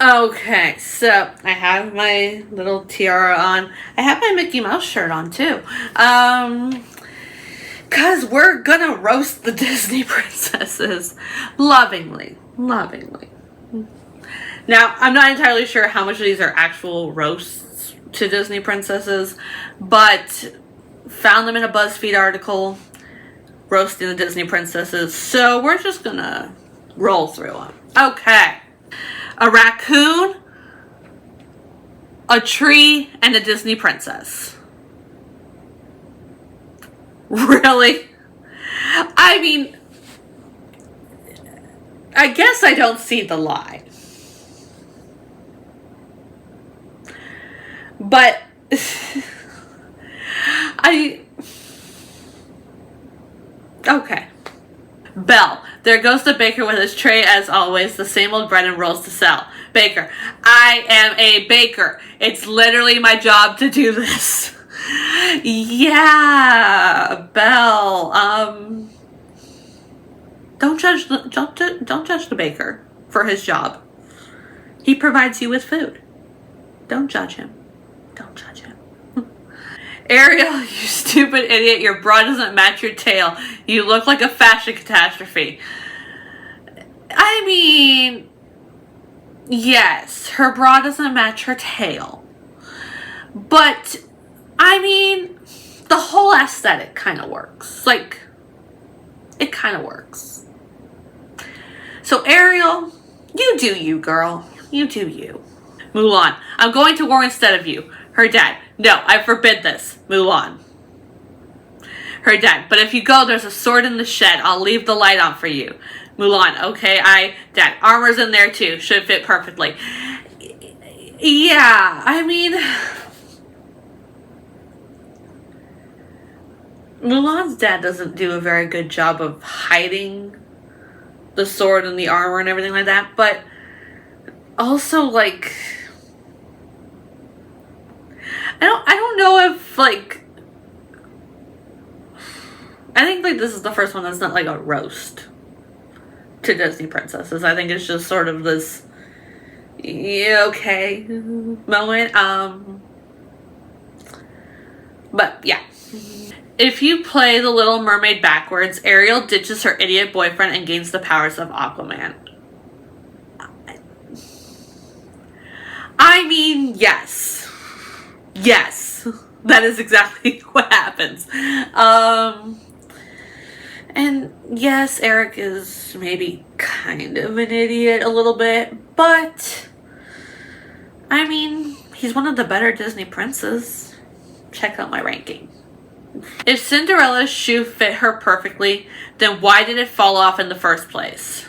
Okay, so I have my little tiara on. I have my Mickey Mouse shirt on too. Cause we're gonna roast the Disney princesses lovingly. Lovingly. Now, I'm not entirely sure how much of these are actual roasts to Disney princesses, but found them in a BuzzFeed article roasting the Disney princesses, so we're just gonna roll through them. Okay. A raccoon, a tree, and a Disney princess. Really? I mean, I guess I don't see the lie. But okay. Belle, there goes the baker with his tray as always, the same old bread and rolls to sell. Baker, I am a baker. It's literally my job to do this. Yeah, Belle. Don't judge the baker for his job. He provides you with food. Don't judge him. Don't judge him. Ariel, you stupid idiot, your bra doesn't match your tail. You look like a fashion catastrophe. I mean, yes, her bra doesn't match her tail. But, I mean, the whole aesthetic kind of works. Like, it kind of works. So, Ariel, you do you, girl. You do you. Mulan, I'm going to war instead of you. Her dad, no, I forbid this. Mulan. Her dad, but if you go, there's a sword in the shed. I'll leave the light on for you. Mulan, okay, Dad, armor's in there too. Should fit perfectly. Yeah, I mean, Mulan's dad doesn't do a very good job of hiding the sword and the armor and everything like that, but also, like, I don't know if, like, I think, like, this is the first one that's not, like, a roast to Disney princesses. I think it's just sort of this, yeah, okay moment. But, yeah. If you play The Little Mermaid backwards, Ariel ditches her idiot boyfriend and gains the powers of Aquaman. I mean, yes. Yes. That is exactly what happens. And yes, Eric is maybe kind of an idiot a little bit, but I mean, he's one of the better Disney princes. Check out my ranking. If Cinderella's shoe fit her perfectly, then why did it fall off in the first place?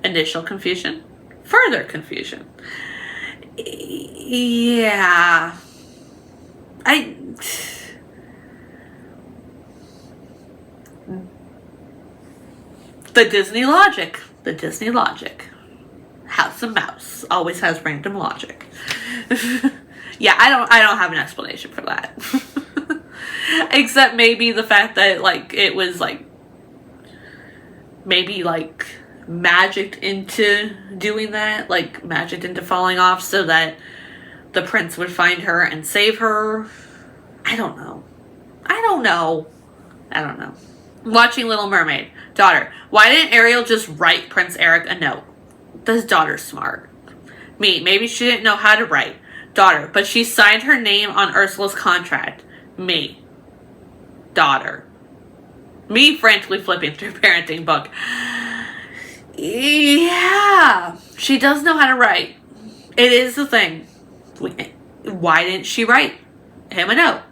Initial confusion, further confusion. Yeah. The Disney logic. The Disney logic. House of Mouse always has random logic. Yeah, I don't have an explanation for that. Except maybe the fact that, like, it was, like, maybe, like, magicked into doing that. Like, magicked into falling off so that the prince would find her and save her. I don't know. Watching Little Mermaid. Daughter, why didn't Ariel just write Prince Eric a note? This daughter's smart. Me, maybe she didn't know how to write. Daughter, but she signed her name on Ursula's contract. Me. Daughter. Me frantically flipping through parenting book. Yeah, she does know how to write. It is the thing. Why didn't she write him a note?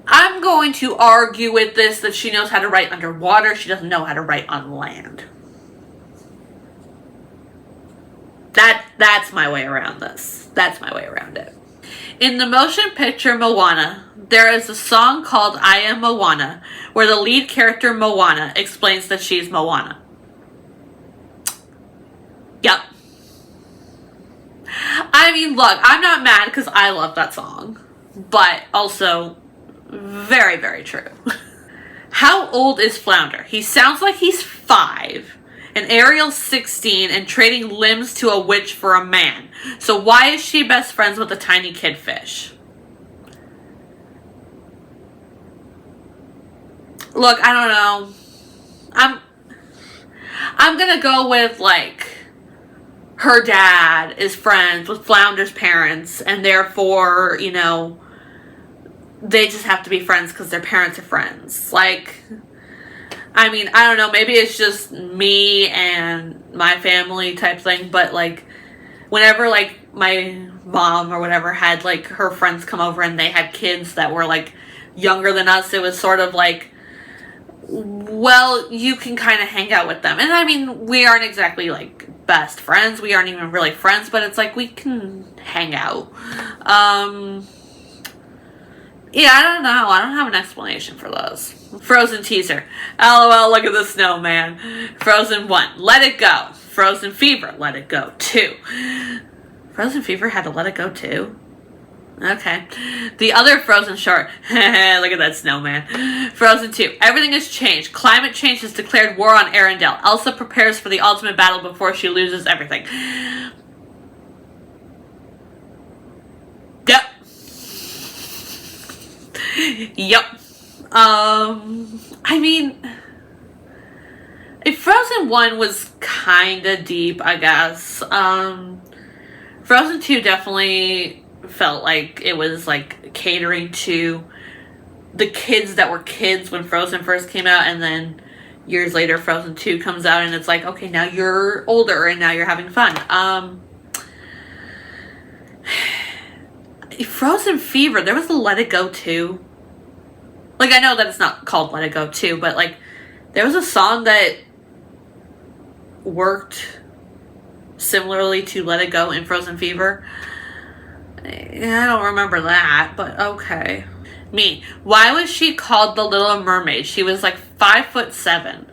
I'm going to argue with this that she knows how to write underwater. She doesn't know how to write on land. That's my way around this. That's my way around it. In the motion picture Moana, there is a song called I Am Moana, where the lead character Moana explains that she's Moana. Yep. I mean, look, I'm not mad because I love that song. But also, very, very true. How old is Flounder? He sounds like he's 5. And Ariel's 16 and trading limbs to a witch for a man. So why is she best friends with a tiny kid fish? Look, I don't know. I'm gonna go with, like, her dad is friends with Flounder's parents, and therefore, you know, they just have to be friends because their parents are friends. Like, I mean, I don't know, maybe it's just me and my family type thing, but, like, whenever, like, my mom or whatever had, like, her friends come over and they had kids that were, like, younger than us, it was sort of like, well, you can kind of hang out with them. And I mean, we aren't exactly, like, best friends. We aren't even really friends, but it's like we can hang out. Yeah, I don't know. I don't have an explanation for those. Frozen teaser. LOL, look at the snowman. Frozen 1, Let It Go. Frozen Fever, Let It Go 2. Frozen Fever had to let it go too? Okay. The other Frozen short. Look at that snowman. Frozen 2. Everything has changed. Climate change has declared war on Arendelle. Elsa prepares for the ultimate battle before she loses everything. Yep. Yep. I mean, if Frozen 1 was kinda deep, I guess. Frozen 2 definitely felt like it was, like, catering to the kids that were kids when Frozen first came out, and then years later Frozen 2 comes out and it's like, okay, now you're older and now you're having fun. Frozen Fever, there was a Let It Go 2. Like, I know that it's not called Let It Go 2, but, like, there was a song that worked similarly to Let It Go in Frozen Fever. I don't remember that, but okay. Me. Why was she called the Little Mermaid? She was like 5'7".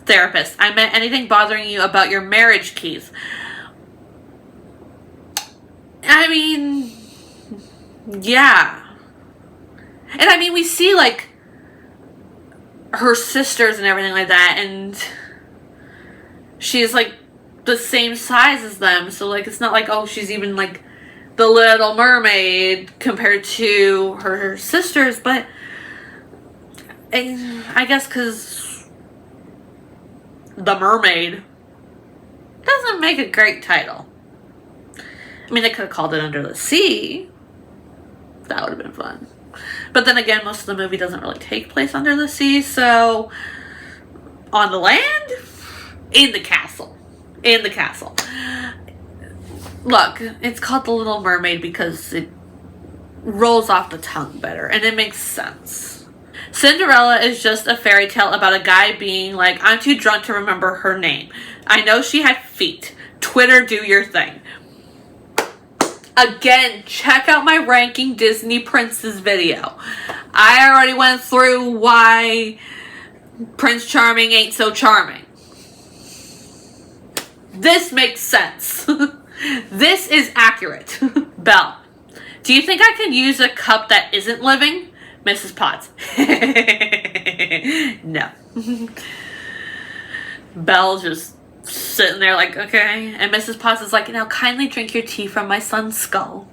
Therapist. I meant anything bothering you about your marriage keys. I mean, yeah. And I mean, we see, like, her sisters and everything like that, and she's, like, the same size as them, so, like, it's not like, oh, she's even, like, the Little Mermaid compared to her sisters, but I guess because The Mermaid doesn't make a great title. I mean, they could have called it Under the Sea. That would have been fun. But then again, most of the movie doesn't really take place under the sea, so on the land, in the castle. In the castle. Look, it's called The Little Mermaid because it rolls off the tongue better, and it makes sense. Cinderella is just a fairy tale about a guy being like, I'm too drunk to remember her name. I know she had feet. Twitter, do your thing. Again, check out my ranking Disney Princes video. I already went through why Prince Charming ain't so charming. This makes sense. This is accurate. Belle, do you think I can use a cup that isn't living? Mrs. Potts. No. Belle just sitting there like, okay. And Mrs. Potts is like, now kindly drink your tea from my son's skull.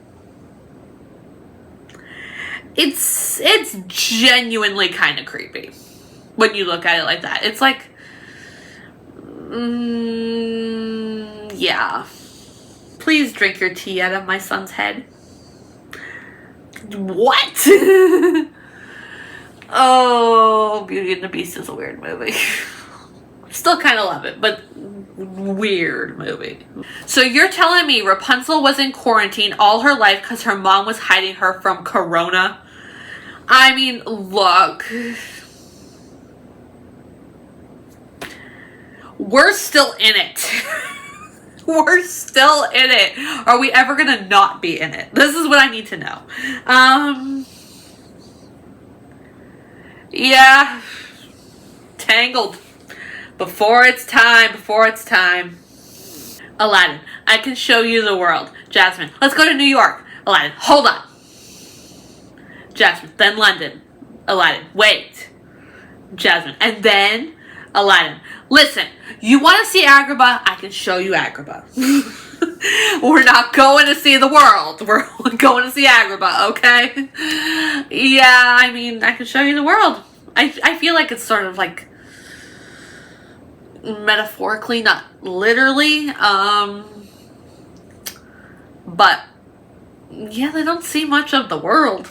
It's genuinely kind of creepy when you look at it like that. It's like, yeah. Please drink your tea out of my son's head. What? Oh, Beauty and the Beast is a weird movie. Still kind of love it, but weird movie. So you're telling me Rapunzel was in quarantine all her life because her mom was hiding her from Corona? I mean, look. We're still in it. We're still in it. Are we ever gonna not be in it? This is what I need to know. Yeah. Tangled. Before it's time. Aladdin, I can show you the world. Jasmine, let's go to New York. Aladdin, hold on. Jasmine, then London. Aladdin, wait. Jasmine, and then Aladdin, listen, you want to see Agrabah? I can show you Agrabah. We're not going to see the world. We're going to see Agrabah, okay? Yeah, I mean, I can show you the world. I feel like it's sort of like metaphorically, not literally. But yeah, they don't see much of the world.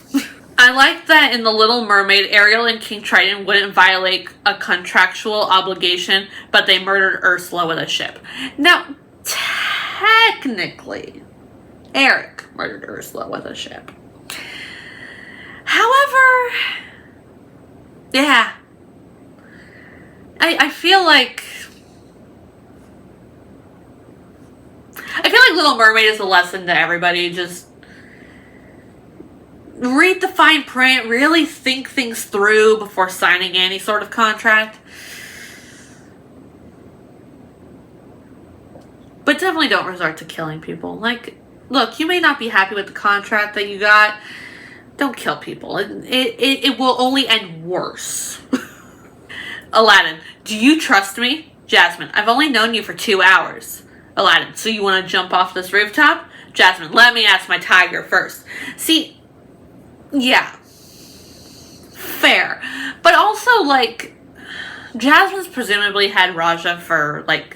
I like that in The Little Mermaid, Ariel and King Triton wouldn't violate a contractual obligation, but they murdered Ursula with a ship. Now, technically, Eric murdered Ursula with a ship. However, yeah, I feel like Little Mermaid is a lesson to everybody. Just read the fine print, really think things through before signing any sort of contract. But definitely don't resort to killing people. Like, look, you may not be happy with the contract that you got. Don't kill people. It will only end worse. Aladdin, do you trust me? Jasmine, I've only known you for 2 hours. Aladdin, so you want to jump off this rooftop? Jasmine, let me ask my tiger first. See, yeah, fair. But also, like, Jasmine's presumably had Raja for, like,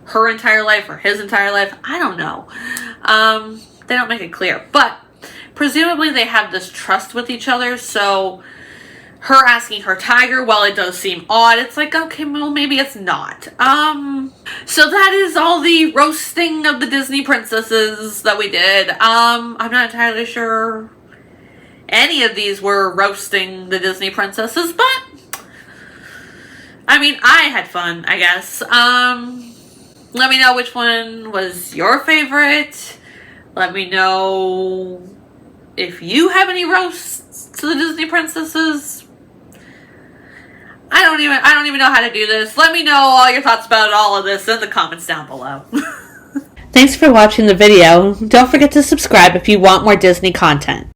her entire life or his entire life. I don't know. They don't make it clear. But presumably they have this trust with each other, so her asking her tiger, while it does seem odd, it's like, okay, well, maybe it's not. So that is all the roasting of the Disney princesses that we did. I'm not entirely sure any of these were roasting the Disney princesses, but I mean, I had fun, I guess. Let me know which one was your favorite. Let me know if you have any roasts to the Disney princesses. I don't even know how to do this. Let me know all your thoughts about all of this in the comments down below. Thanks for watching the video. Don't forget to subscribe if you want more Disney content.